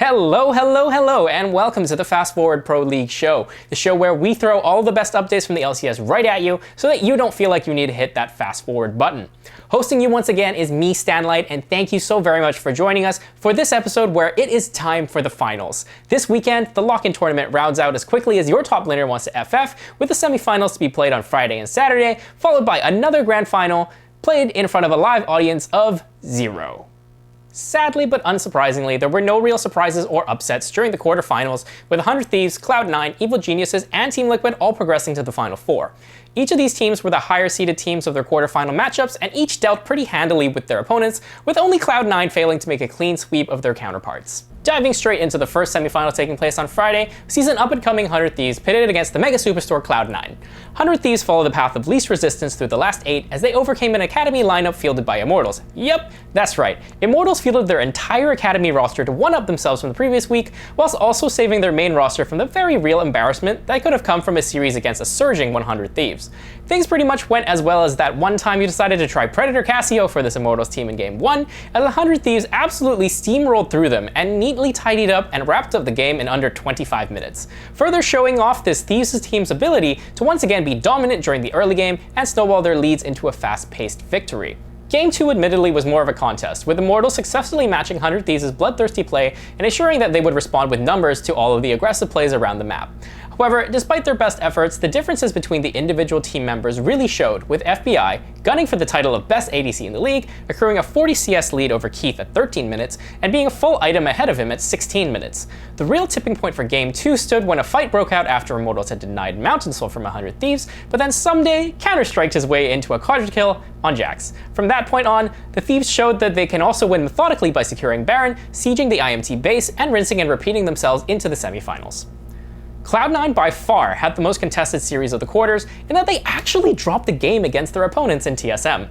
Hello, and welcome to the Fast Forward Pro League show, the show where we throw all the best updates from the LCS right at you so that you don't feel like you need to hit that fast forward button. Hosting you once again is me, Stanlight, and thank you so very much for joining us for this episode where it is time for the finals. This weekend, the lock-in tournament rounds out as quickly as your top laner wants to FF, with the semifinals to be played on Friday and Saturday, followed by another grand final played in front of a live audience of 0. Sadly but unsurprisingly, there were no real surprises or upsets during the quarterfinals, with 100 Thieves, Cloud9, Evil Geniuses, and Team Liquid all progressing to the Final Four. Each of these teams were the higher seeded teams of their quarterfinal matchups, and each dealt pretty handily with their opponents, with only Cloud9 failing to make a clean sweep of their counterparts. Diving straight into the first semifinal taking place on Friday, sees an up-and-coming 100 Thieves pitted against the mega superstore Cloud9. 100 Thieves follow the path of least resistance through the last 8 as they overcame an Academy lineup fielded by Immortals. Yep, that's right. Immortals fielded their entire Academy roster to one-up themselves from the previous week, whilst also saving their main roster from the very real embarrassment that could have come from a series against a surging 100 Thieves. Things pretty much went as well as that one time you decided to try Predator Cassio for this Immortals team in Game 1, as 100 Thieves absolutely steamrolled through them and neatly tidied up and wrapped up the game in under 25 minutes, further showing off this Thieves team's ability to once again be dominant during the early game and snowball their leads into a fast-paced victory. Game 2 admittedly was more of a contest, with Immortals successfully matching 100 Thieves' bloodthirsty play and ensuring that they would respond with numbers to all of the aggressive plays around the map. However, despite their best efforts, the differences between the individual team members really showed, with FBI gunning for the title of best ADC in the league, accruing a 40 CS lead over Keith at 13 minutes, and being a full item ahead of him at 16 minutes. The real tipping point for Game 2 stood when a fight broke out after Immortals had denied Mountain Soul from 100 Thieves, but then someday counter-striked his way into a quadra kill on Jax. From that point on, the Thieves showed that they can also win methodically by securing Baron, sieging the IMT base, and rinsing and repeating themselves into the semifinals. Cloud9 by far had the most contested series of the quarters in that they actually dropped the game against their opponents in TSM.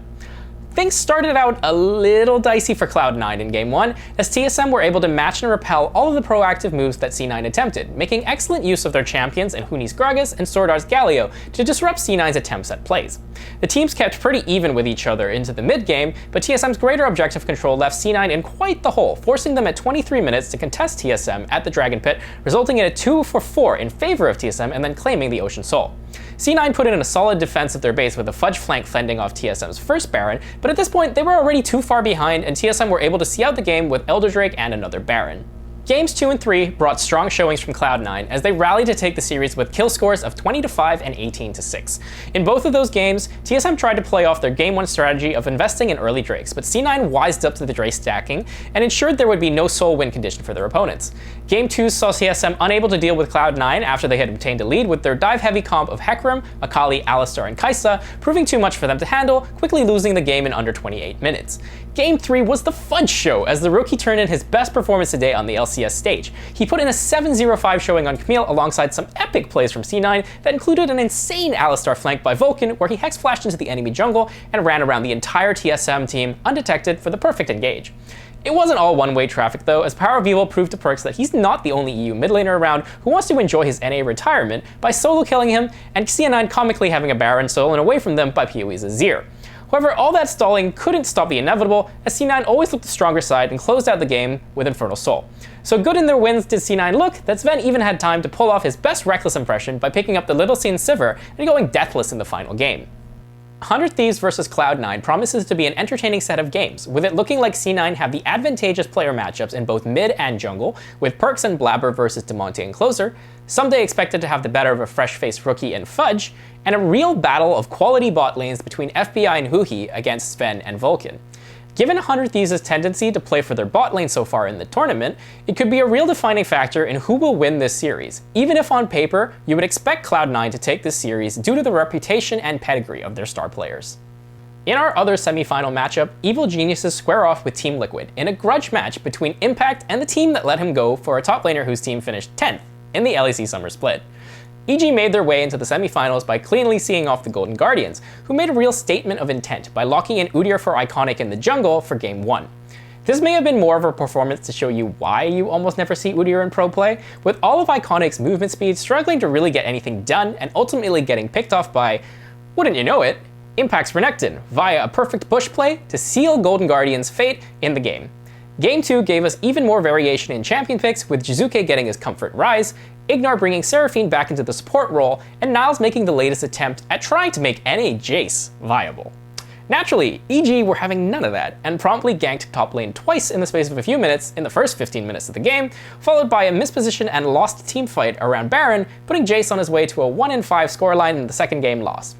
Things started out a little dicey for Cloud9 in Game 1, as TSM were able to match and repel all of the proactive moves that C9 attempted, making excellent use of their champions in Huni's Gragas and Sordar's Galio to disrupt C9's attempts at plays. The teams kept pretty even with each other into the mid-game, but TSM's greater objective control left C9 in quite the hole, forcing them at 23 minutes to contest TSM at the Dragon Pit, resulting in a 2-for-4 in favor of TSM and then claiming the Ocean Soul. C9 put in a solid defense of their base with a fudge flank fending off TSM's first Baron, but at this point they were already too far behind and TSM were able to see out the game with Elder Drake and another Baron. Games 2 and 3 brought strong showings from Cloud9 as they rallied to take the series with kill scores of 20-5 and 18-6. In both of those games, TSM tried to play off their Game 1 strategy of investing in early Drakes, but C9 wised up to the Drake stacking and ensured there would be no soul win condition for their opponents. Game 2 saw TSM unable to deal with Cloud9 after they had obtained a lead with their dive-heavy comp of Hecarim, Akali, Alistar, and Kai'Sa, proving too much for them to handle, quickly losing the game in under 28 minutes. Game 3 was the fudge show as the rookie turned in his best performance today on the LCS stage. He put in a 7-0-5 showing on Camille alongside some epic plays from C9 that included an insane Alistar flank by Vulcan where he hex flashed into the enemy jungle and ran around the entire TSM team undetected for the perfect engage. It wasn't all one-way traffic though, as Power of Evil proved to Perkz that he's not the only EU mid laner around who wants to enjoy his NA retirement by solo killing him, and C9 comically having a Baron stolen away from them by PoE's Azir. However, all that stalling couldn't stop the inevitable, as C9 always looked the stronger side and closed out the game with Infernal Soul. So good in their wins did C9 look that Sven even had time to pull off his best Reckless impression by picking up the Little Scene Sivir and going deathless in the final game. 100 Thieves vs Cloud9 promises to be an entertaining set of games, with it looking like C9 have the advantageous player matchups in both mid and jungle, with Perkz and Blabber vs Demonte and Closer, Someday expected to have the better of a fresh-faced rookie and Fudge, and a real battle of quality bot lanes between FBI and Huhi against Sven and Vulcan. Given 100 Thieves' tendency to play for their bot lane so far in the tournament, it could be a real defining factor in who will win this series, even if on paper you would expect Cloud9 to take this series due to the reputation and pedigree of their star players. In our other semi-final matchup, Evil Geniuses square off with Team Liquid in a grudge match between Impact and the team that let him go for a top laner whose team finished 10th in the LEC Summer Split. EG made their way into the semifinals by cleanly seeing off the Golden Guardians, who made a real statement of intent by locking in Udyr for Iconic in the jungle for Game 1. This may have been more of a performance to show you why you almost never see Udyr in pro play, with all of Iconic's movement speed struggling to really get anything done and ultimately getting picked off by, wouldn't you know it, Impact's Renekton via a perfect bush play to seal Golden Guardian's fate in the game. Game 2 gave us even more variation in champion picks, with Jizuke getting his comfort rise, Ignar bringing Seraphine back into the support role, and Niles making the latest attempt at trying to make NA Jace viable. Naturally, EG were having none of that, and promptly ganked top lane twice in the space of a few minutes in the first 15 minutes of the game, followed by a misposition and lost teamfight around Baron, putting Jace on his way to a 1-5 scoreline in the second game loss.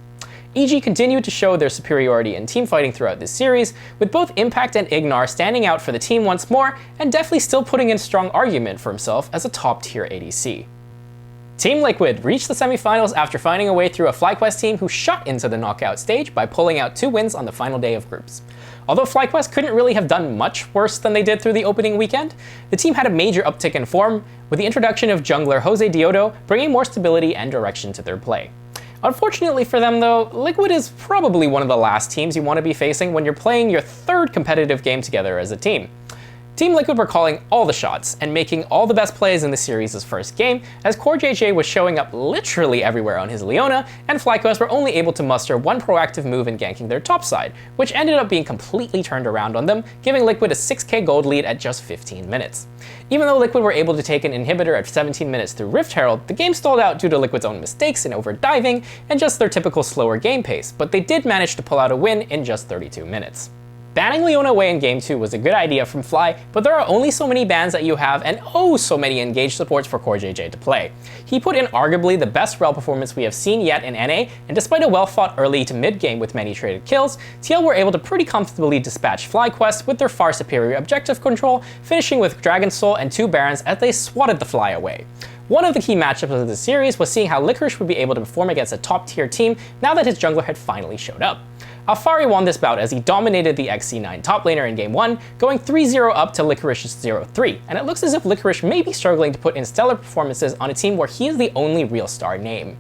EG continued to show their superiority in teamfighting throughout this series, with both Impact and Ignar standing out for the team once more, and definitely still putting in a strong argument for himself as a top-tier ADC. Team Liquid reached the semifinals after finding a way through a FlyQuest team who shot into the knockout stage by pulling out 2 wins on the final day of groups. Although FlyQuest couldn't really have done much worse than they did through the opening weekend, the team had a major uptick in form, with the introduction of jungler Jose Diodo bringing more stability and direction to their play. Unfortunately for them though, Liquid is probably one of the last teams you want to be facing when you're playing your 3rd competitive game together as a team. Team Liquid were calling all the shots and making all the best plays in the series' first game, as CoreJJ was showing up literally everywhere on his Leona, and FlyQuest were only able to muster one proactive move in ganking their top side, which ended up being completely turned around on them, giving Liquid a 6k gold lead at just 15 minutes. Even though Liquid were able to take an inhibitor at 17 minutes through Rift Herald, the game stalled out due to Liquid's own mistakes in overdiving and just their typical slower game pace, but they did manage to pull out a win in just 32 minutes. Banning Leona away in Game 2 was a good idea from Fly, but there are only so many bans that you have and oh so many engaged supports for CoreJJ to play. He put in arguably the best rel performance we have seen yet in NA, and despite a well-fought early to mid-game with many traded kills, TL were able to pretty comfortably dispatch FlyQuest with their far superior objective control, finishing with Dragon Soul and 2 Barons as they swatted the Fly away. One of the key matchups of the series was seeing how Licorice would be able to perform against a top-tier team now that his jungler had finally showed up. Alphari won this bout as he dominated the XC9 top laner in Game 1, going 3-0 up to Licorice's 0-3, and it looks as if Licorice may be struggling to put in stellar performances on a team where he is the only real star name.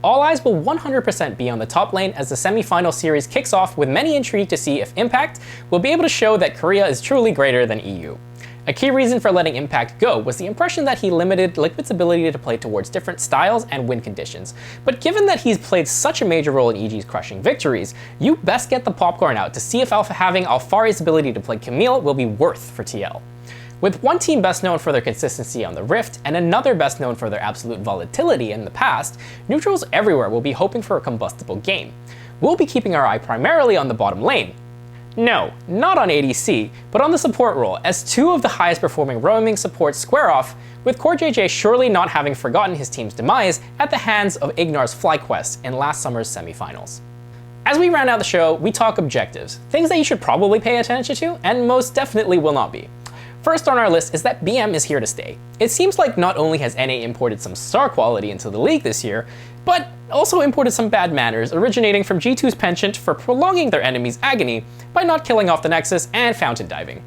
All eyes will 100% be on the top lane as the semi-final series kicks off, with many intrigued to see if Impact will be able to show that Korea is truly greater than EU. A key reason for letting Impact go was the impression that he limited Liquid's ability to play towards different styles and win conditions. But given that he's played such a major role in EG's crushing victories, you best get the popcorn out to see if having Alphari's ability to play Camille will be worth for TL. With one team best known for their consistency on the Rift, and another best known for their absolute volatility in the past, neutrals everywhere will be hoping for a combustible game. We'll be keeping our eye primarily on the bottom lane. No, not on ADC, but on the support role, as 2 of the highest performing roaming supports square off, with CoreJJ surely not having forgotten his team's demise at the hands of Ignar's FlyQuest in last summer's semifinals. As we round out the show, we talk objectives, things that you should probably pay attention to, and most definitely will not be. First on our list is that BM is here to stay. It seems like not only has NA imported some star quality into the league this year, but also imported some bad manners originating from G2's penchant for prolonging their enemy's agony by not killing off the Nexus and fountain diving.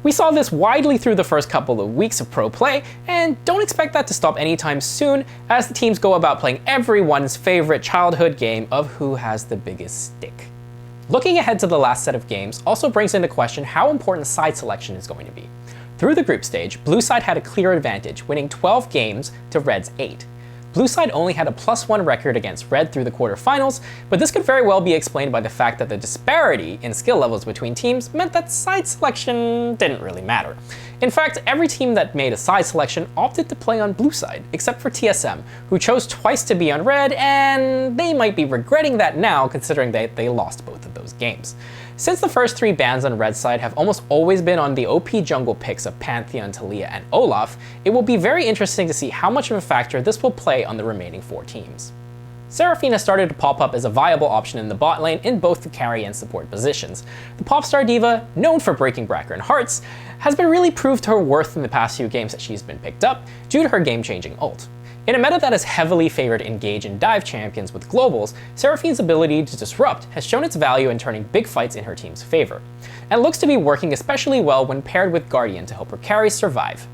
We saw this widely through the first couple of weeks of pro play, and don't expect that to stop anytime soon as the teams go about playing everyone's favorite childhood game of who has the biggest stick. Looking ahead to the last set of games also brings into question how important side selection is going to be. Through the group stage, Blue side had a clear advantage, winning 12 games to Red's 8. Blue side only had a +1 record against Red through the quarterfinals, but this could very well be explained by the fact that the disparity in skill levels between teams meant that side selection didn't really matter. In fact, every team that made a side selection opted to play on Blue side, except for TSM, who chose twice to be on Red, and they might be regretting that now considering that they lost both of those games. Since the first 3 bans on Red side have almost always been on the OP jungle picks of Pantheon, Taliyah, and Olaf, it will be very interesting to see how much of a factor this will play on the remaining 4 teams. Seraphine has started to pop up as a viable option in the bot lane in both the carry and support positions. The Popstar Diva, known for breaking Bracker and hearts, has been really proved her worth in the past few games that she's been picked up due to her game-changing ult. In a meta that has heavily favored engage and dive champions with globals, Seraphine's ability to disrupt has shown its value in turning big fights in her team's favor, and looks to be working especially well when paired with Guardian to help her carries survive.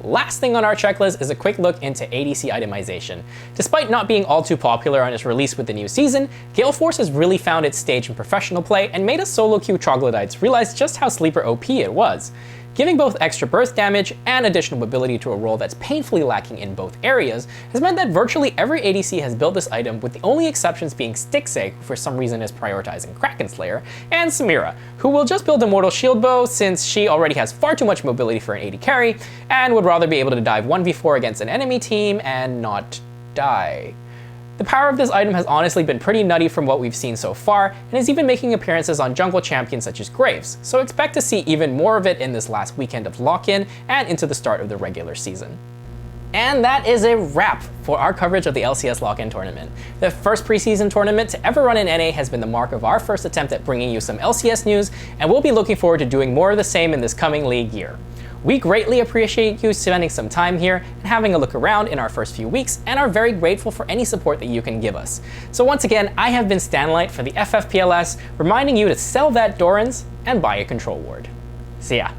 Last thing on our checklist is a quick look into ADC itemization. Despite not being all too popular on its release with the new season, Gale Force has really found its stage in professional play and made us solo queue troglodytes realize just how sleeper OP it was. Giving both extra burst damage and additional mobility to a role that's painfully lacking in both areas has meant that virtually every ADC has built this item, with the only exceptions being Stixig, who for some reason is prioritizing Kraken Slayer, and Samira, who will just build Immortal Shield Bow since she already has far too much mobility for an AD carry, and would rather be able to dive 1v4 against an enemy team and not die. The power of this item has honestly been pretty nutty from what we've seen so far, and is even making appearances on jungle champions such as Graves, so expect to see even more of it in this last weekend of lock-in and into the start of the regular season. And that is a wrap for our coverage of the LCS Lock-In Tournament. The first preseason tournament to ever run in NA has been the mark of our first attempt at bringing you some LCS news, and we'll be looking forward to doing more of the same in this coming league year. We greatly appreciate you spending some time here and having a look around in our first few weeks, and are very grateful for any support that you can give us. So once again, I have been Stanlight for the FFPLS, reminding you to sell that Dorans and buy a Control Ward. See ya.